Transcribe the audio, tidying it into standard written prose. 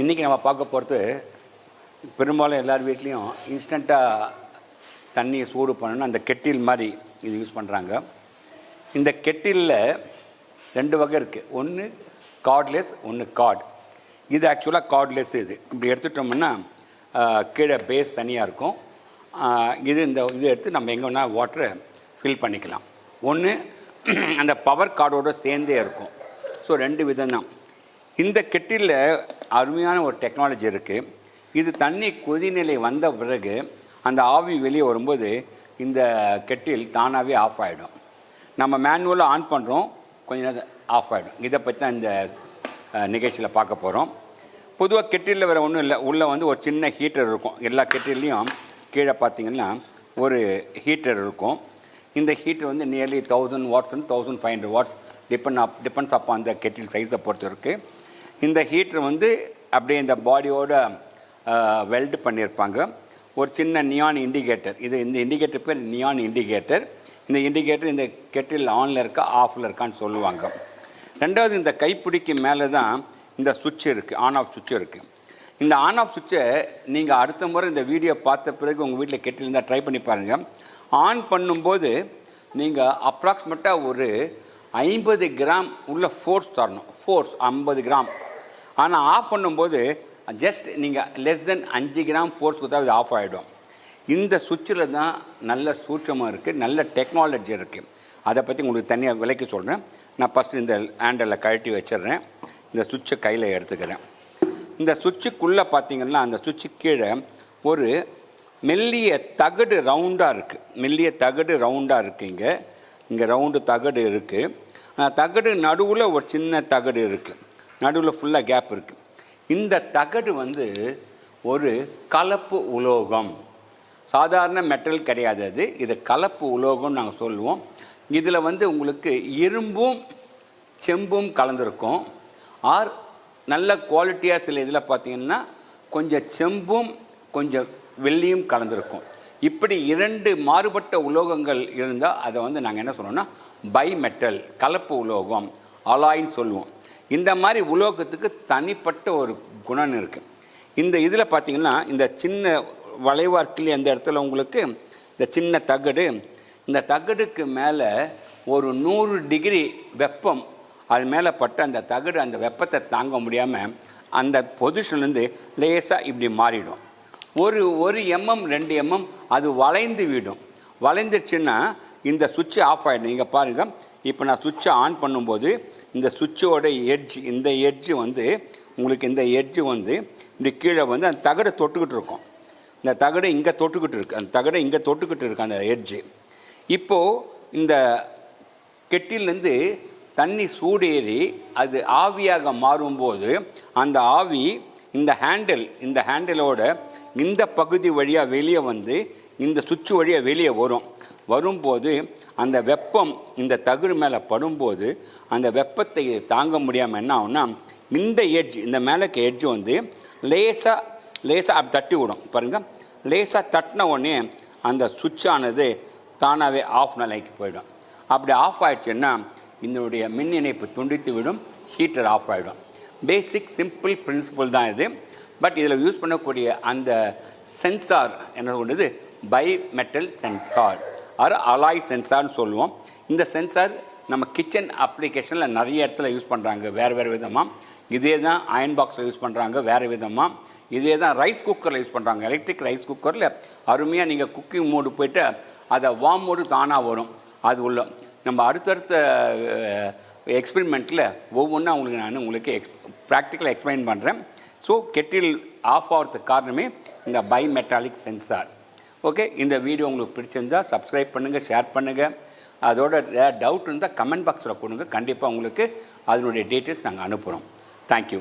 இன்றைக்கி நம்ம பார்க்க போகிறது பெரும்பாலும் எல்லார் வீட்லேயும் இன்ஸ்டண்ட்டாக தண்ணியை சூடு பண்ணணும்னு அந்த கெட்டில் மாதிரி இது யூஸ் பண்ணுறாங்க. இந்த கெட்டிலில் 2 வகை இருக்குது. ஒன்று கார்ட்லெஸ், ஒன்று கார்ட். இது ஆக்சுவலாக கார்ட்லெஸ். இது இப்படி எடுத்துட்டோம்னா கீழே பேஸ் தனியாக இருக்கும். இது எடுத்து நம்ம எங்கே வேணால் வாட்டரை ஃபில் பண்ணிக்கலாம். ஒன்று அந்த பவர் கார்டோடு சேர்ந்தே இருக்கும். ஸோ 2 விதம் தான். இந்த கெட்டிலில் அருமையான ஒரு டெக்னாலஜி இருக்குது. இது தண்ணி கொதிநிலை வந்த பிறகு அந்த ஆவி வெளியே வரும்போது இந்த கெட்டில் தானாகவே ஆஃப் ஆகிடும். நம்ம மேனுவலாக ஆன் பண்ணுறோம், கொஞ்ச நேரம் ஆஃப் ஆகிடும். இதை பற்றி தான் இந்த நிகழ்ச்சியில் பார்க்க போகிறோம். பொதுவாக கெட்டிலில் வேறு ஒன்றும் இல்லை. உள்ளே ஒரு சின்ன ஹீட்டர் இருக்கும். எல்லா கெட்டில்லையும் கீழே பார்த்திங்கன்னா ஒரு ஹீட்டர் இருக்கும். இந்த heater nearly 1000 watts 1500 watts depends அப்போ அந்த கெட்டில் சைஸை பொறுத்து இருக்குது. இந்த ஹீட்டர் அப்படியே இந்த பாடியோட வெல்டு பண்ணியிருப்பாங்க. ஒரு சின்ன நியான் இண்டிகேட்டர். இந்த இண்டிகேட்டர் பேர் நியான் இண்டிகேட்டர். இந்த இண்டிகேட்டர் இந்த கெட்டில் ஆனில் இருக்கா ஆஃபில் இருக்கான்னு சொல்லுவாங்க. ரெண்டாவது, இந்த கைப்பிடிக்கு மேலே தான் இந்த சுவிட்ச் இருக்குது, ஆன் ஆஃப் சுவிட்ச் இருக்குது. இந்த ஆன் ஆஃப் சுவிட்சை நீங்கள் அடுத்த முறை இந்த வீடியோ பார்த்த பிறகு உங்கள் வீட்டில் கெட்டில் இருந்தால் ட்ரை பண்ணி பாருங்கள். ஆன் பண்ணும்போது நீங்கள் அப்ராக்சிமேட்டாக ஒரு 50 கிராம் உள்ள ஃபோர்ஸ் தரணும். Force 50 gram. ஆனால் ஆஃப் பண்ணும்போது ஜஸ்ட் நீங்கள் லெஸ் தென் 5 கிராம் ஃபோர்ஸ் கொடுத்தா இது ஆஃப் ஆகிடும். இந்த சுவிட்சில் தான் நல்ல சூட்சமாக இருக்குது, நல்ல டெக்னாலஜி இருக்குது. அதை பற்றி உங்களுக்கு தனியாக விலைக்கு சொல்கிறேன். நான் ஃபஸ்ட்டு இந்த ஹேண்டலில் கழட்டி வச்சிடுறேன். இந்த சுவிட்சை கையில் எடுத்துக்கிறேன். இந்த சுவிட்சுக்குள்ளே பார்த்திங்கன்னா அந்த சுவிட்சு கீழே ஒரு மெல்லிய தகடு ரவுண்டாக இருக்குது. மெல்லிய தகடு ரவுண்டாக இருக்குது. இங்கே ரவுண்டு தகடு இருக்குது. அந்த தகடு நடுவில் ஒரு சின்ன தகடு இருக்குது. நடுவில் ஃபுல்லாக கேப் இருக்குது. இந்த தகடு ஒரு கலப்பு உலோகம். சாதாரண மெட்டல் கிடையாது அது. இது கலப்பு உலோகம்னு நாங்கள் சொல்லுவோம். இதில் உங்களுக்கு இரும்பும் செம்பும் கலந்துருக்கும். ஆர் நல்ல குவாலிட்டியாக சில இதில் பார்த்திங்கன்னா கொஞ்சம் செம்பும் கொஞ்சம் வெள்ளியும் கலந்துருக்கும். இப்படி 2 மாறுபட்ட உலோகங்கள் இருந்தால் அதை நாங்கள் என்ன சொல்லுவோம்னா பை மெட்டல், கலப்பு உலோகம், அலாயின்னு சொல்லுவோம். இந்த மாதிரி உலோகத்துக்கு தனிப்பட்ட ஒரு குணம் இருக்குது. இந்த இதில் பார்த்திங்கன்னா இந்த சின்ன வளைவார்க்கில் அந்த இடத்துல இந்த சின்ன தகடு, இந்த தகடுக்கு மேலே ஒரு 100 டிகிரி வெப்பம் அது மேலே பட்டு அந்த தகடு அந்த வெப்பத்தை தாங்க முடியாமல் அந்த பொசிஷன்லேருந்து லேசாக இப்படி மாறிடும். ஒரு 1 2 mm அது வளைந்து விடும். வளைந்துச்சுன்னா இந்த சுவிட்சு ஆஃப் ஆகிடும். நீங்கள் பாருங்கள், இப்போ நான் சுவிட்சை ஆன் பண்ணும்போது இந்த சுவிட்சோட எட்ஜ், இந்த எட்ஜு உங்களுக்கு இந்த எட்ஜு இப்படி கீழே அந்த தகடை தொட்டுக்கிட்டு இருக்கும். இந்த தகடை இங்கே தொட்டுக்கிட்டு இருக்குது. அந்த தகடை இங்கே தொட்டுக்கிட்டு இருக்கு அந்த எட்ஜு. இப்போது இந்த கெட்டிலேருந்து தண்ணி சூடேறி அது ஆவியாக மாறும்போது அந்த ஆவி இந்த ஹேண்டிலோட இந்த பகுதி வழியாக வெளியே இந்த சுவிட்சு வழியாக வெளியே வரும்போது அந்த வெப்பம் இந்த தகடு மேலே படும்போது அந்த வெப்பத்தை தாங்க முடியாமல் என்ன ஆகும்னா இந்த எட்ஜ், இந்த மேலக்கு எட்ஜு லேசாக அப்படி தட்டி விடும். பாருங்கள், லேசாக தட்டின உடனே அந்த சுவிட்சானது தானாகவே ஆஃப் நிலைக்கு போயிடும். அப்படி ஆஃப் ஆகிடுச்சுன்னா இதனுடைய மின் இணைப்பு துண்டித்து விடும், ஹீட்டர் ஆஃப் ஆகிடும். பேசிக் சிம்பிள் பிரின்சிபல் தான் இது. பட் இதில் யூஸ் பண்ணக்கூடிய அந்த சென்சார் என்ன சொல்கிறது, bimetal sensor or alloy சென்சார்னு சொல்லுவோம். இந்த சென்சார் நம்ம கிச்சன் அப்ளிகேஷனில் நிறைய இடத்துல யூஸ் பண்ணுறாங்க வேறு விதமாக. இதே தான் அயன் பாக்ஸில் யூஸ் பண்ணுறாங்க வேறு விதமாக. இதே தான் ரைஸ் குக்கரில் யூஸ் பண்ணுறாங்க. எலக்ட்ரிக் ரைஸ் குக்கரில் அருமையாக நீங்கள் குக்கிங் மோடு போய்ட்டு அதை வார்ம் மோடு தானாக வரும். அது உள்ள நம்ம அடுத்தடுத்த எக்ஸ்பெரிமெண்ட்டில் ஒவ்வொன்றா உங்களுக்கு ப்ராக்டிக்கலாக எக்ஸ்பிளைன் பண்ணுறேன். ஸோ கெட்டில் ஆஃப் ஆகிறதுக்கு காரணமே இந்த பை மெட்டாலிக் சென்சார். ஓகே, இந்த வீடியோ உங்களுக்கு பிடிச்சிருந்தால் சப்ஸ்கிரைப் பண்ணுங்கள், ஷேர் பண்ணுங்கள். அதோட டவுட் இருந்தால் கமெண்ட் பாக்ஸில் கொடுங்க. கண்டிப்பாக உங்களுக்கு அதனுடைய டீட்டெயில்ஸ் நாங்கள் அனுப்புகிறோம். தேங்க்யூ.